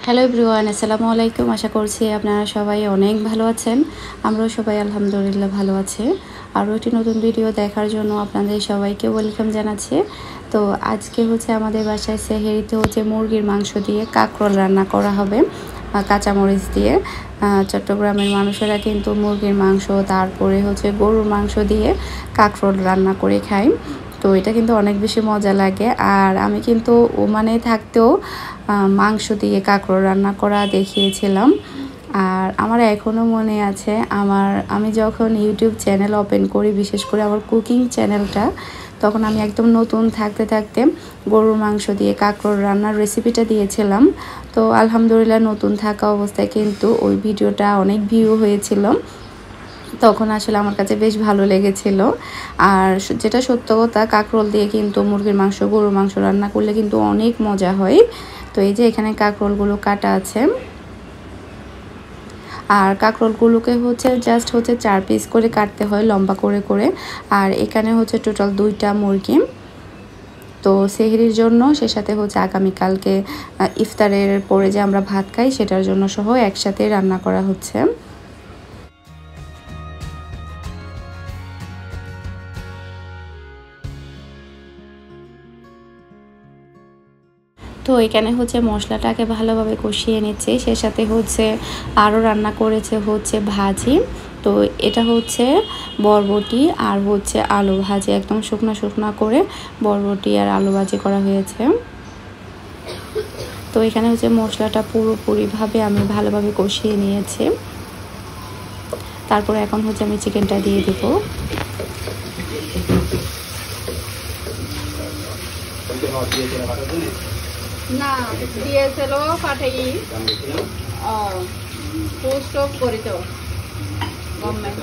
Hello everyone, আসসালামু আলাইকুম। আশা করছি আপনারা সবাই অনেক ভালো আছেন। আমরাও সবাই আলহামদুলিল্লাহ ভালো আছি। আরও একটি নতুন ভিডিও দেখার জন্য আপনাদের সবাইকে ওয়েলকাম জানাচ্ছি। তো আজকে আমাদের বাসায় সেহরিতে মুরগির মাংস দিয়ে কাঁকরোল রান্না করা হবে কাঁচামরিচ দিয়ে। চট্টগ্রামের মানুষেরা কিন্তু মুরগির মাংস তারপরে গরুর মাংস দিয়ে কাঁকরোল রান্না করে খায়। তো এটা কিন্তু অনেক বেশি মজা লাগে। আর আমি কিন্তু ওমানে থাকতেও মাংস দিয়ে কাঁকরোল রান্না করা দেখিয়েছিলাম। আর আমার এখনও মনে আছে, আমি যখন ইউটিউব চ্যানেল ওপেন করি, বিশেষ করে আমার কুকিং চ্যানেলটা, তখন আমি একদম নতুন থাকতে গরুর মাংস দিয়ে কাঁকরোল রান্নার রেসিপিটা দিয়েছিলাম। তো আলহামদুলিল্লাহ নতুন থাকা অবস্থায় কিন্তু ওই ভিডিওটা অনেক ভিউ হয়েছিল। তখন আসলে আমার কাছে বেশ ভালো লেগেছিল। আর যেটা সত্য কথা, কাঁকরোল দিয়ে কিন্তু মুরগির মাংস গরুর মাংস রান্না করলে কিন্তু অনেক মজা হয়। তো এই যে এখানে কাঁকরোলগুলো কাটা আছে। আর কাঁকরোলগুলোকে জাস্ট 4 পিস করে কাটতে হয় লম্বা করে করে। আর এখানে টোটাল 2টা মুরগি। তো সেহরির জন্য, সে সাথে আগামীকালকে ইফতারের পরে যে আমরা ভাত খাই সেটার জন্য সহ একসাথে রান্না করা হচ্ছে। তো এখানে মশলাটাকে ভালোভাবে কষিয়ে নিচ্ছে। সে সাথে আরও রান্না করেছে ভাজি। তো এটা বরবটি আর আলু ভাজি, একদম শুকনো শুকনো করে বরবটি আর আলু ভাজি করা হয়েছে। তো এখানে মশলাটা পুরোপুরিভাবে আমি ভালোভাবে কষিয়ে নিয়েছি। তারপরে এখন আমি চিকেনটা দিয়ে দিব। না দিয়েছিল পাঠাই পোস্ট অফ করেছ গভর্নমেন্ট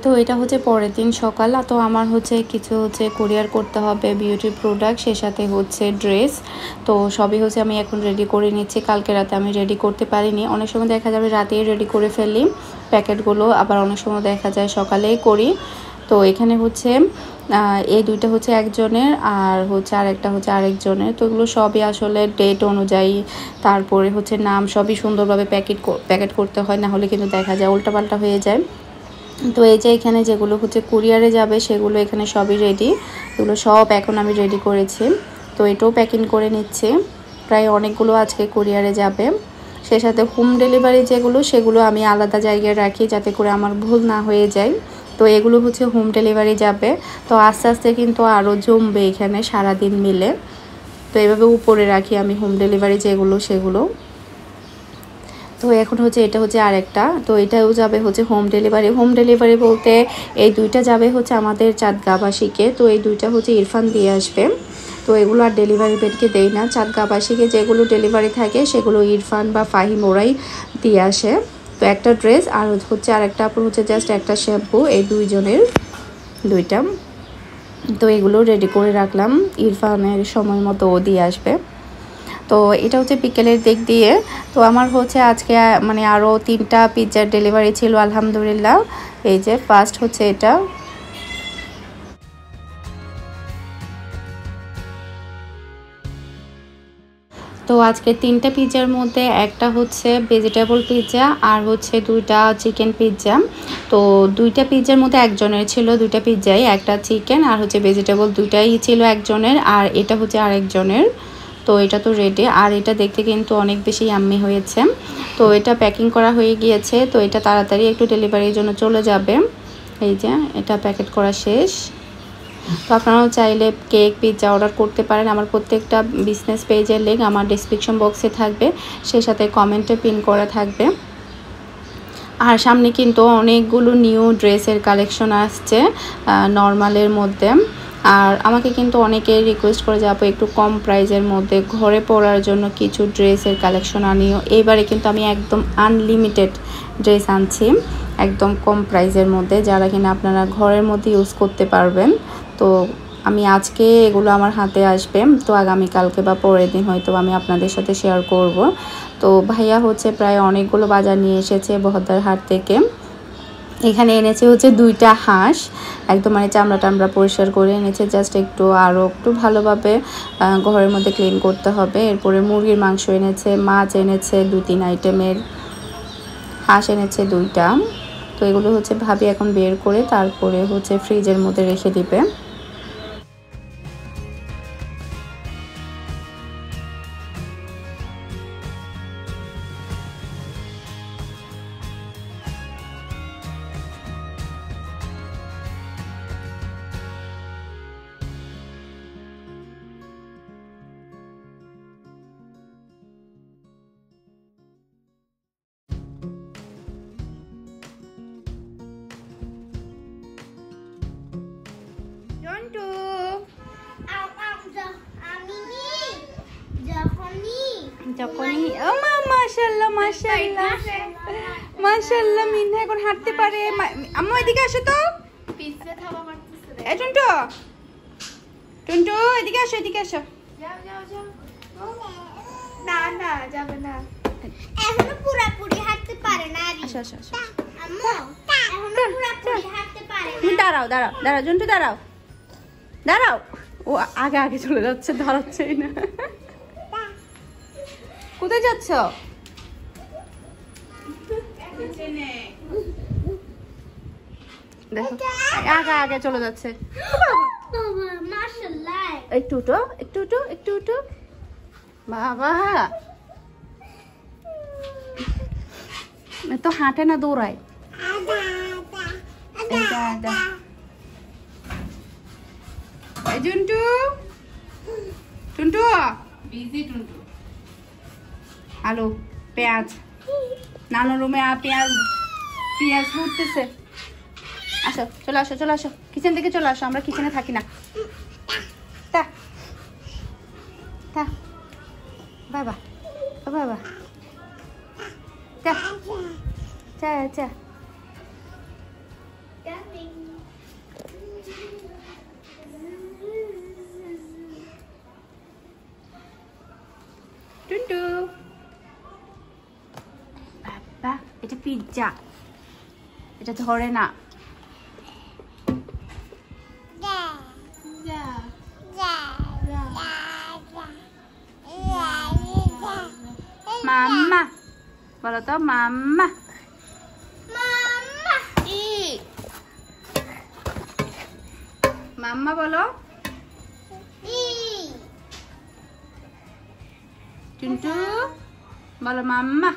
তো এটা পরের দিন সকাল। তো আমার কিছু কুরিয়ার করতে হবে বিউটি প্রোডাক্ট, সে সাথে ড্রেস। তো সবই আমি এখন রেডি করে নিচ্ছি। কালকে রাতে আমি রেডি করতে পারিনি। অনেক সময় দেখা যাবে রাতেই রেডি করে ফেলি প্যাকেটগুলো, আবার অনেক সময় দেখা যায় সকালেই করি। তো এখানে এই দুইটা একজনের, আর আরেকটা আরেকজনের। তো এগুলো সবই আসলে ডেট অনুযায়ী, তারপরে নাম সবই সুন্দরভাবে প্যাকেট করতে হয়, না হলে কিন্তু দেখা যায় উল্টাপাল্টা হয়ে যায়। তো এই যে এখানে যেগুলো কুরিয়ারে যাবে সেগুলো এখানে সবই রেডি। এগুলো সব এখন আমি রেডি করেছি। তো এটাও প্যাকিং করে নিচ্ছি। প্রায় অনেকগুলো আজকে কুরিয়ারে যাবে। সে সাথে হোম ডেলিভারি যেগুলো, সেগুলো আমি আলাদা জায়গায় রাখি যাতে করে আমার ভুল না হয়ে যায়। তো এগুলো হোম ডেলিভারি যাবে। তো আস্তে আস্তে কিন্তু আরও জমবে এখানে সারাদিন মিলে। তো এভাবে উপরে রাখি আমি হোম ডেলিভারি যেগুলো সেগুলো। তো এখন এটা আরেকটা। তো এটাও যাবে হোম ডেলিভারি। হোম ডেলিভারি বলতে এই দুইটা যাবে আমাদের চাঁদগাঁবাসীকে। তো এই দুইটা ইরফান দিয়ে আসবে। তো এগুলো আর ডেলিভারি বেডকে দেই না। চাঁদগাঁবাসীকে যেগুলো ডেলিভারি থাকে সেগুলো ইরফান বা ফাহিম ওরাই দিয়ে আসে। তো একটা ড্রেস আর আরেকটা আপুর জাস্ট একটা শ্যাম্পু, এই দুইজনের দুইটা। তো এগুলো রেডি করে রাখলাম, ইরফানের সময় মতো ও দিয়ে আসবে। তো এটা বিকেলের দিক দিয়ে। তো আমার আজকে আরও 3টা পিৎজার ডেলিভারি ছিল আলহামদুলিল্লাহ। এই যে ফার্স্ট এটা। তো আজকে 3টা পিৎজার মধ্যে একটা হচ্ছে ভেজিটেবল পিৎজা আর হচ্ছে 2টা চিকেন পিৎজা। তো 2টা পিৎজার মধ্যে একজনের ছিল 2টা পিৎজাই, একটা চিকেন আর হচ্ছে ভেজিটেবল, 2টাই ছিল একজনের, আর এটা হচ্ছে আরেকজনের। তো এটা তো রেডি, আর এটা দেখতে কিন্তু অনেক বেশি ইয়াম্মি হয়েছে। তো এটা প্যাকিং করা হয়ে গিয়েছে, তো এটা তাড়াতাড়ি একটু ডেলিভারির জন্য চলে যাবে। এই যে এটা প্যাকেট করা শেষ। তো আপনারাও চাইলে কেক পিৎজা অর্ডার করতে পারেন। আমার প্রত্যেকটা বিজনেস পেজের লিঙ্ক আমার ডেসক্রিপশন বক্সে থাকবে, সেই সাথে কমেন্টে পিন করা থাকবে। আর সামনে কিন্তু অনেকগুলো নিউ ড্রেসের কালেকশন আসছে নর্মালের মধ্যে। আর আমাকে কিন্তু অনেকে রিকোয়েস্ট করে যে আপু একটু কম প্রাইসের মধ্যে ঘরে পরার জন্য কিছু ড্রেসের কালেকশন আনিও। এবারে কিন্তু আমি একদম আনলিমিটেড ড্রেস আনছি, একদম কম প্রাইসের মধ্যে, যারা কিনা আপনারা ঘরের মধ্যে ইউজ করতে পারবেন। তো আমি আজকে এগুলো আমার হাতে আসবে, তো আগামীকালকে বা পরের দিন হয়তো আমি আপনাদের সাথে শেয়ার করব। তো ভাইয়া হচ্ছে প্রায় অনেকগুলো বাজার নিয়ে এসেছে বহদ্দার হাট থেকে। এখানে এনেছে হচ্ছে 2টা হাঁস, একদম মানে চামড়া টামড়া পরিষ্কার করে এনেছে, জাস্ট আরও একটু ভালোভাবে ঘরের মধ্যে ক্লিন করতে হবে। এরপরে মুরগির মাংস এনেছে, মাছ এনেছে 2-3 আইটেমের, হাঁস এনেছে 2টা। তো এগুলো হচ্ছে ভাবি এখন বের করে তারপরে হচ্ছে ফ্রিজের মধ্যে রেখে দিবে। জন্টু যখনই ও মা মাশাআল্লাহ মাশাআল্লাহ মাশাআল্লাহ, মিন্না এখন হাঁটতে পারে। আম্মু এদিকে আসো তো, পিৎজা খাওয়া মারতেছে। এই টুন্টু টুন্টু এদিকে আসো, এদিকে আসো। যাও যাও যাও। না না যাবে না, এখনো পুরোপুরি হাঁটতে পারে না। আসো আসো আসো, আম্মু এখনো পুরোপুরি হাঁটতে পারে না। তুমি দাঁড়াও দাঁড়াও দাঁড়াও জন্টু দাঁড়াও দাঁড়াও, ও আগে আগে চলে যাচ্ছে, দাঁড়াচ্ছেই না। কোথায় যাচ্ছ? দেখো আগে আগে চলে যাচ্ছে। বাবা মাশাআল্লাহ, একটু উঠো একটু উঠো একটু উঠো বাবা, তো হাঁটে না, দৌড়ায়। এই জন্টু টুন্টু বিজি টুন্টু। আলু পেঁয়াজ, নানো রুমে পেঁয়াজ পেঁয়াজ ফুটতেছে। আসো চলে আসো চলে আসো, কিচেন থেকে চলে আসো, আমরা কিচেনে থাকি না। তা তা বাবা ও বাবা, চা চা চা। টুন্টু বাবা, এটা পিৎজা, এটা ধরে না। মাম্মা বলো তো, মাম্মা মাম্মা বলো। টুন্টু বলো মাম্মা।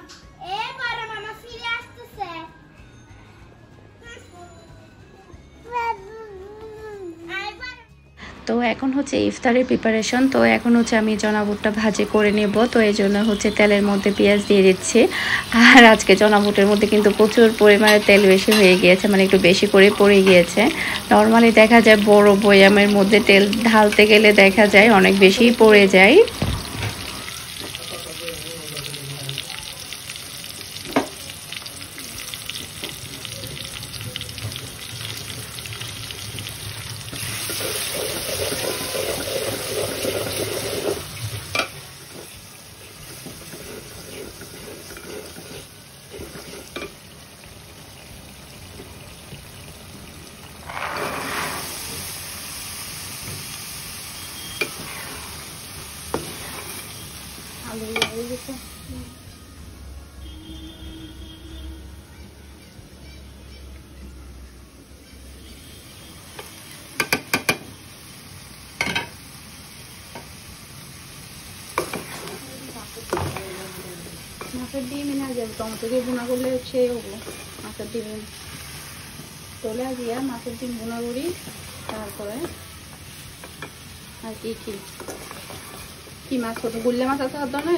এবারে মামা ফিরে আসতেছে। তো এখন হচ্ছে ইফতারের প্রিপারেশন। তো এখন হচ্ছে আমি চনা বুটটা ভাজি করে নেব, তো এই জন্য হচ্ছে তেলের মধ্যে পেঁয়াজ দিয়ে দিচ্ছি। আর আজকে চনা বুটের মধ্যে কিন্তু প্রচুর পরিমাণে তেল বেশি হয়ে গিয়েছে, মানে একটু বেশি করে পড়ে গিয়েছে। নর্মালি দেখা যায় বড় বয়ামের মধ্যে তেল ঢালতে গেলে দেখা যায় অনেক বেশিই পড়ে যায়। আলু হয়ে গেছে। মাছের ডিম এনে যাবে টমেটো দিয়ে ভুনা করলে সেই হবো। মাছের ডিম তোলে দিয়া মাছের ডিম ভুনা করি, তারপরে আর কি কি কি মাছ করবো, গুল্লে মাছ আছে হাত না।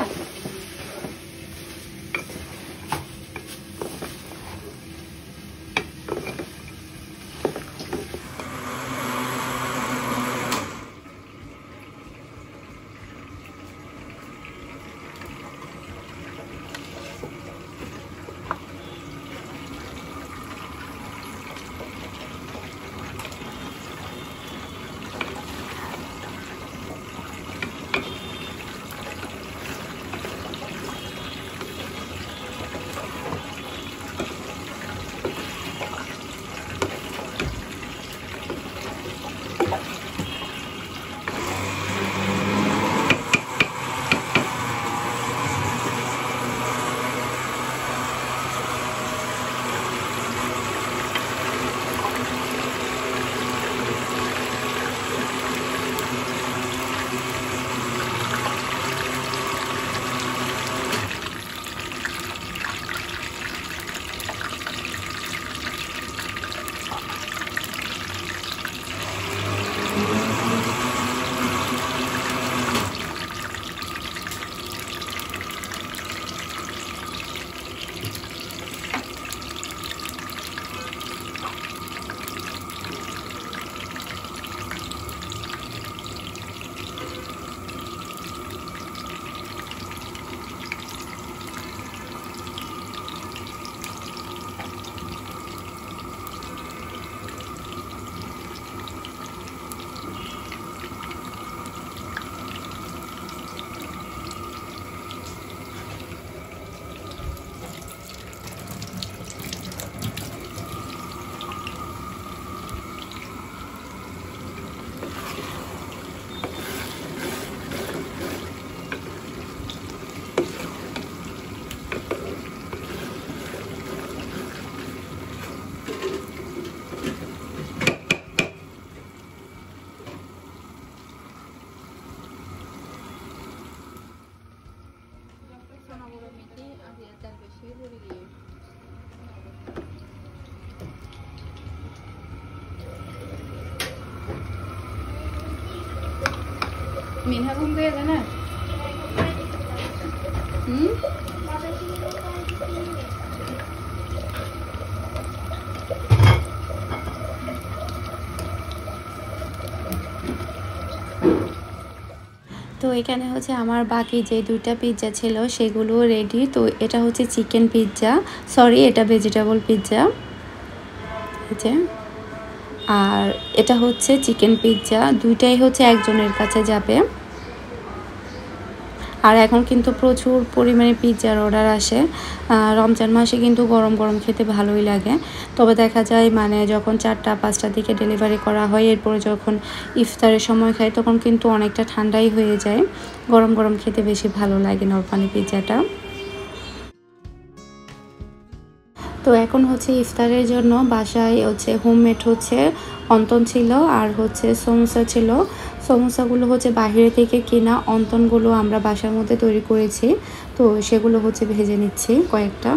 মিনহা ঘুম পেয়েছে না? তো এখানে হচ্ছে আমার বাকি যে দুইটা পিৎজা ছিল সেগুলো রেডি। তো এটা হচ্ছে চিকেন পিৎজা, সরি এটা ভেজিটেবল পিৎজা, আর এটা হচ্ছে চিকেন পিৎজা। দুইটাই হচ্ছে একজনের কাছে যাবে। আর এখন কিন্তু প্রচুর পরিমাণে পিৎজার অর্ডার আসে। রমজান মাসে কিন্তু গরম গরম খেতে ভালোই লাগে। তবে দেখা যায় মানে যখন 4টা-5টার দিকে ডেলিভারি করা হয়, এরপরে যখন ইফতারের সময় খাই তখন কিন্তু অনেকটা ঠান্ডাই হয়ে যায়। গরম গরম খেতে বেশি ভালো লাগে নরমালি পিৎজাটা। তো এখন হচ্ছে ইফতারের জন্য বাসায় হচ্ছে হোমমেড হচ্ছে অন্তন ছিল আর হচ্ছে সমোসা ছিল। সমোসাগুলো হচ্ছে বাইরে থেকে কেনা, অন্তনগুলো আমরা বাসার মধ্যে তৈরি করেছি। তো সেগুলো হচ্ছে ভেজে নিচ্ছি কয়েকটা।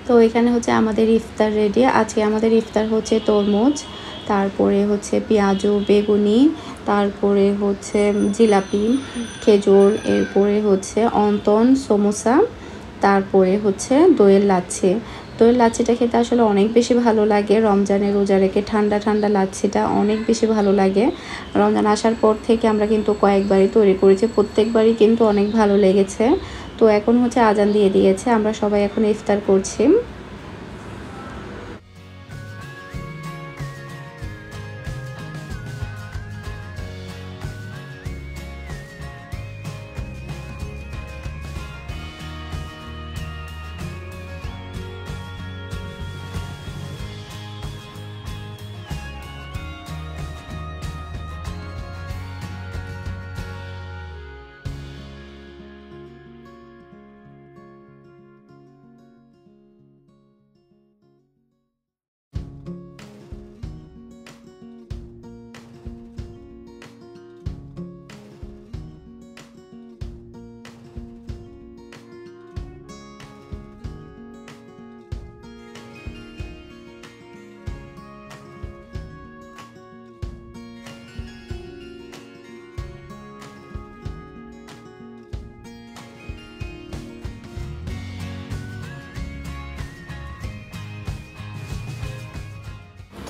তো এখানে হচ্ছে আমাদের ইফতার রেডি। আজকে আমাদের ইফতার হচ্ছে তরমুজ, তারপরে হচ্ছে পেঁয়াজু, বেগুনি, তারপরে হচ্ছে জিলাপি, খেজুর, এরপরে হচ্ছে অন্তন, সমোসা, তারপরে হচ্ছে দইয়ের লাচ্ছি। দইয়ের লাচ্ছিটা খেতে আসলে অনেক বেশি ভালো লাগে। রমজানে রোজা রেখে ঠান্ডা ঠান্ডা লাচ্ছিটা অনেক বেশি ভালো লাগে। রমজান আসার পর থেকে আমরা কিন্তু কয়েকবারই তৈরি করেছি, প্রত্যেকবারই কিন্তু অনেক ভালো লেগেছে। তো এখন হচ্ছে আজান দিয়ে দিয়েছে, আমরা সবাই এখন ইফতার করছি।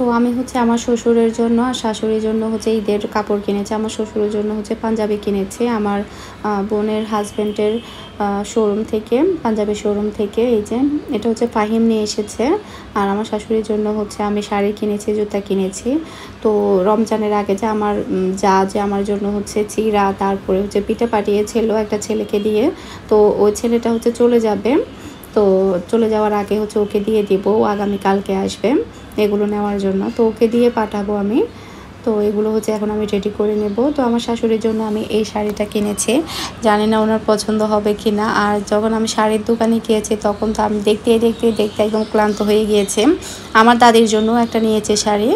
তো আমি হচ্ছে আমার শ্বশুরের জন্য আর শাশুড়ির জন্য হচ্ছে ঈদের কাপড় কিনেছি। আমার শ্বশুরের জন্য হচ্ছে পাঞ্জাবি কিনেছি আমার বোনের হাজব্যান্ডের শোরুম থেকে, পাঞ্জাবি শোরুম থেকে। এই যে এটা হচ্ছে ফাহিম নিয়ে এসেছে। আর আমার শাশুড়ির জন্য হচ্ছে আমি শাড়ি কিনেছি, জুতা কিনেছি। তো রমজানের আগে যে আমার জন্য হচ্ছে চিরা, তারপরে হচ্ছে পিঠা পাঠিয়েছিল একটা ছেলেকে দিয়ে। তো ওই ছেলেটা হচ্ছে চলে যাবে, তো চলে যাওয়ার আগে হচ্ছে ওকে দিয়ে দিব, ও আগামীকালকে আসবে এগুলো নেওয়ার জন্য। তো ওকে দিয়ে পাঠাবো আমি। তো এগুলো হচ্ছে এখন আমি রেডি করে নেব। তো আমার শাশুড়ির জন্য আমি এই শাড়িটা কিনেছি, জানি না ওনার পছন্দ হবে কি না। আর যখন আমি শাড়ির দোকানে গিয়েছি তখন তো আমি দেখতে একদম ক্লান্ত হয়ে গিয়েছে। আমার দাদির জন্য একটা নিয়েছে শাড়ি,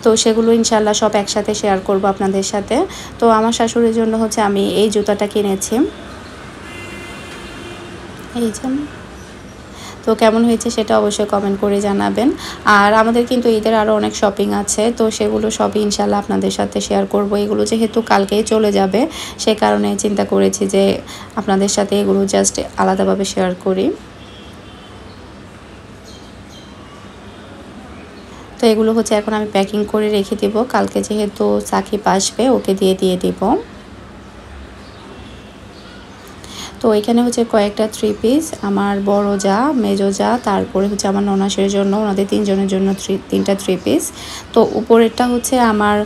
তো সেগুলো ইনশাল্লাহ সব একসাথে শেয়ার করব আপনাদের সাথে। তো আমার শাশুড়ির জন্য হচ্ছে আমি এই জুতাটা কিনেছি, এই যে। তো কেমন হয়েছে সেটা অবশ্যই কমেন্ট করে জানাবেন। আর আমাদের কিন্তু ঈদের আরও অনেক শপিং আছে, তো সেগুলো সবই ইনশাল্লাহ আপনাদের সাথে শেয়ার করব। এগুলো যেহেতু কালকেই চলে যাবে, সে কারণে চিন্তা করেছি যে আপনাদের সাথে এগুলো জাস্ট আলাদাভাবে শেয়ার করি। তো এগুলো হচ্ছে এখন আমি প্যাকিং করে রেখে দেব, কালকে যেহেতু সাকিব আসবে ওকে দিয়ে দিব। তো এখানে হচ্ছে কয়েকটা 3 পিস আমার বড় যা, মেজো যা, তারপরে হচ্ছে আমার ননাসের জন্য, ওনাদের 3 জনের জন্য 3টা 3 পিস। তো উপরেরটা হচ্ছে আমার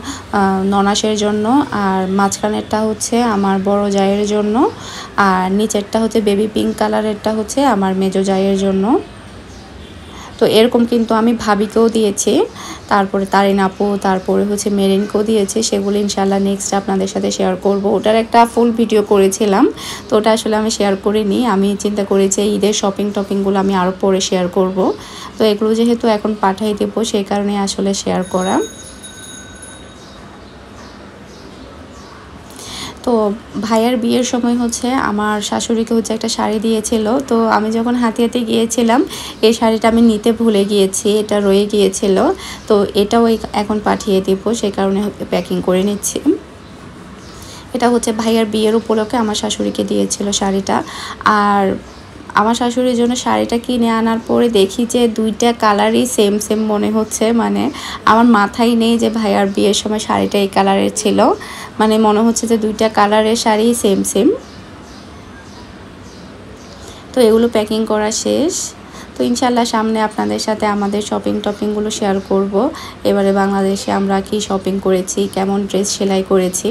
ননাসের জন্য, আর মাঝখানেরটা হচ্ছে আমার বড় জায়ের জন্য, আর নিচেরটা হচ্ছে বেবি পিঙ্ক কালারেরটা হচ্ছে আমার মেজো জায়ের জন্য। তো এরকম কিন্তু আমি ভাবিকেও দিয়েছি, তারপরে তারিন আপু, তারপরে হচ্ছে মেরিনকেও দিয়েছি। সেগুলো ইনশাল্লাহ নেক্সট আপনাদের সাথে শেয়ার করব। ওটার একটা ফুল ভিডিও করেছিলাম, তো ওটা আসলে আমি শেয়ার করিনি। আমি চিন্তা করেছি ঈদের টপিংগুলো আমি আরও পরে শেয়ার করব। তো এগুলো যেহেতু এখন পাঠিয়ে দেবো, সেই কারণে আসলে শেয়ার করা। তো ভাইয়ার বিয়ের সময় হচ্ছে আমার শাশুড়িকে হচ্ছে একটা শাড়ি দিয়েছিল। তো আমি যখন হাতে গিয়েছিলাম এই শাড়িটা আমি নিতে ভুলে গিয়েছি, এটা রয়ে গিয়েছিল। তো এটাও এখন পাঠিয়ে দেবো, সেই কারণে প্যাকিং করে নিচ্ছি। এটা হচ্ছে ভাইয়ার বিয়ের উপলক্ষে আমার শাশুড়িকে দিয়েছিল শাড়িটা। আর আমার শাশুড়ির জন্য শাড়িটা কিনে আনার পরে দেখি যে 2টা কালারই সেম মনে হচ্ছে। মানে আমার মাথায় নেই যে ভাইয়ার বিয়ের সময় শাড়িটা এই কালারের ছিল, মানে মনে হচ্ছে যে 2টা কালারের শাড়ি সেম। তো এগুলো প্যাকিং করা শেষ। তো ইনশাল্লাহ সামনে আপনাদের সাথে আমাদের টপিংগুলো শেয়ার করব। এবারে বাংলাদেশে আমরা কি শপিং করেছি, কেমন ড্রেস সেলাই করেছি।